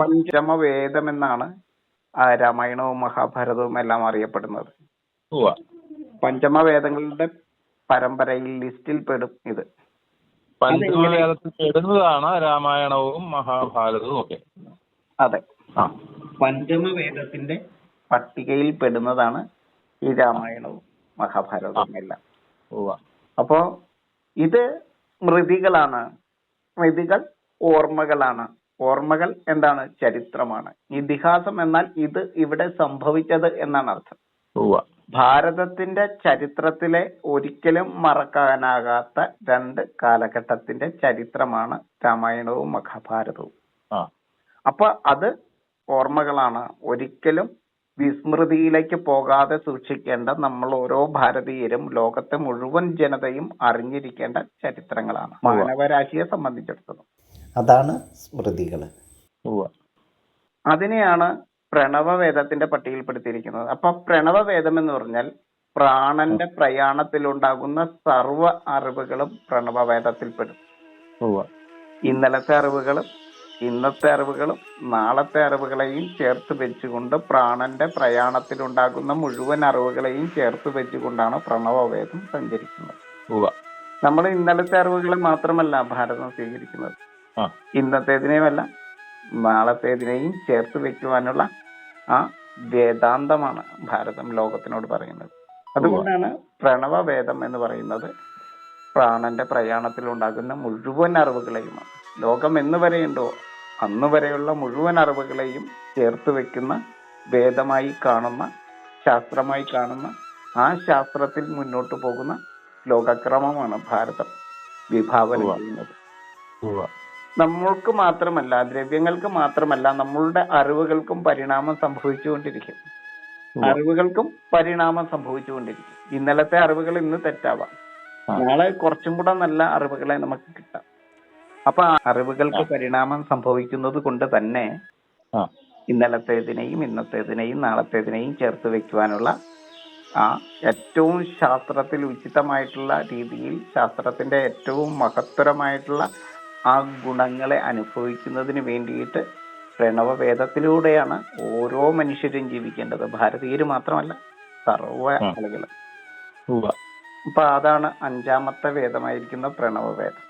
പഞ്ചമവേദം എന്നാണ് രാമായണവും മഹാഭാരതവും എല്ലാം അറിയപ്പെടുന്നത്. ഉവ്വ. പഞ്ചമവേദങ്ങളുടെ പരമ്പരയിൽ ലിസ്റ്റിൽ പെടും ഇത്. പഞ്ചമവേദത്തിൽ പെടുന്നതാണ് രാമായണവും മഹാഭാരതവും ഒക്കെ. അതെ, പഞ്ചമവേദത്തിന്റെ പട്ടികയിൽ പെടുന്നതാണ് ഈ രാമായണവും മഹാഭാരതവും എല്ലാം. അപ്പോ ഇത് സ്മൃതികളാണ്. സ്മൃതികൾ ഓർമ്മകളാണ്. ഓർമ്മകൾ എന്താണ്? ചരിത്രമാണ്. ഇതിഹാസം എന്നാൽ ഇത് ഇവിടെ സംഭവിച്ചത് എന്നാണ് അർത്ഥം. ഭാരതത്തിന്റെ ചരിത്രത്തിലെ ഒരിക്കലും മറക്കാനാകാത്ത രണ്ട് കാലഘട്ടത്തിന്റെ ചരിത്രമാണ് രാമായണവും മഹാഭാരതവും. അപ്പൊ അത് ഓർമ്മകളാണ്. ഒരിക്കലും വിസ്മൃതിയിലേക്ക് പോകാതെ സൂക്ഷിക്കേണ്ട, നമ്മൾ ഓരോ ഭാരതീയരും ലോകത്തെ മുഴുവൻ ജനതയും അറിഞ്ഞിരിക്കേണ്ട ചരിത്രങ്ങളാണ് മാനവരാശിയെ സംബന്ധിച്ചിടത്തോളം. അതാണ് സ്മൃതികൾ. അതിനെയാണ് പ്രണവവേദത്തിന്റെ പട്ടികയിൽപ്പെടുത്തിയിരിക്കുന്നത്. അപ്പൊ പ്രണവവേദം എന്ന് പറഞ്ഞാൽ പ്രാണന്റെ പ്രയാണത്തിലുണ്ടാകുന്ന സർവ്വ അറിവുകളും പ്രണവവേദത്തിൽപ്പെടും. ഇന്നലത്തെ അറിവുകളും ഇന്നത്തെ അറിവുകളും നാളത്തെ അറിവുകളെയും ചേർത്ത് വെച്ചുകൊണ്ട് പ്രാണന്റെ പ്രയാണത്തിലുണ്ടാകുന്ന മുഴുവൻ അറിവുകളെയും ചേർത്ത് വെച്ചുകൊണ്ടാണ് പ്രണവവേദം സഞ്ചരിക്കുന്നത്. നമ്മൾ ഇന്നലത്തെ അറിവുകളെ മാത്രമല്ല ഭാരതം സ്വീകരിക്കുന്നത്, ഇന്നത്തേതിനെയുമല്ല നാളത്തേതിനെയും ചേർത്ത് വെക്കുവാനുള്ള ആ വേദാന്തമാണ് ഭാരതം ലോകത്തിനോട് പറയുന്നത്. അതുകൊണ്ടാണ് പ്രണവവേദം എന്ന് പറയുന്നത് പ്രാണന്റെ പ്രയാണത്തിൽ ഉണ്ടാകുന്ന മുഴുവൻ അറിവുകളെയുമാണ്. ലോകം എന്ന് വരെയുണ്ടോ അന്ന് വരെയുള്ള മുഴുവൻ അറിവുകളെയും ചേർത്ത് വെക്കുന്ന, വേദമായി കാണുന്ന, ശാസ്ത്രമായി കാണുന്ന, ആ ശാസ്ത്രത്തിൽ മുന്നോട്ട് പോകുന്ന ലോകക്രമമാണ് ഭാരതം വിഭാവനം ചെയ്യുന്നത്. നമ്മൾക്ക് മാത്രമല്ല, ദ്രവ്യങ്ങൾക്ക് മാത്രമല്ല, നമ്മളുടെ അറിവുകൾക്കും പരിണാമം സംഭവിച്ചുകൊണ്ടിരിക്കും. അറിവുകൾക്കും പരിണാമം സംഭവിച്ചുകൊണ്ടിരിക്കും. ഇന്നലത്തെ അറിവുകൾ ഇന്ന് തെറ്റാവാം, നാളെ കുറച്ചും കൂടെ നല്ല അറിവുകളെ നമുക്ക് കിട്ടാം. അപ്പൊ അറിവുകൾക്ക് പരിണാമം സംഭവിക്കുന്നത് കൊണ്ട് തന്നെ ഇന്നലത്തേതിനെയും ഇന്നത്തേതിനെയും നാളത്തേതിനെയും ചേർത്ത് വെക്കുവാനുള്ള ആ ഏറ്റവും ശാസ്ത്രത്തിൽ ഉചിതമായിട്ടുള്ള രീതിയിൽ, ശാസ്ത്രത്തിന്റെ ഏറ്റവും മഹത്തരമായിട്ടുള്ള ആ ഗുണങ്ങളെ അനുഭവിക്കുന്നതിന് വേണ്ടിയിട്ട് പ്രണവവേദത്തിലൂടെയാണ് ഓരോ മനുഷ്യരും ജീവിക്കേണ്ടത്. ഭാരതീയര് മാത്രമല്ല, സർവ്വ ആളുകളും. അപ്പൊ അതാണ് അഞ്ചാമത്തെ വേദമായിരിക്കുന്ന പ്രണവവേദം.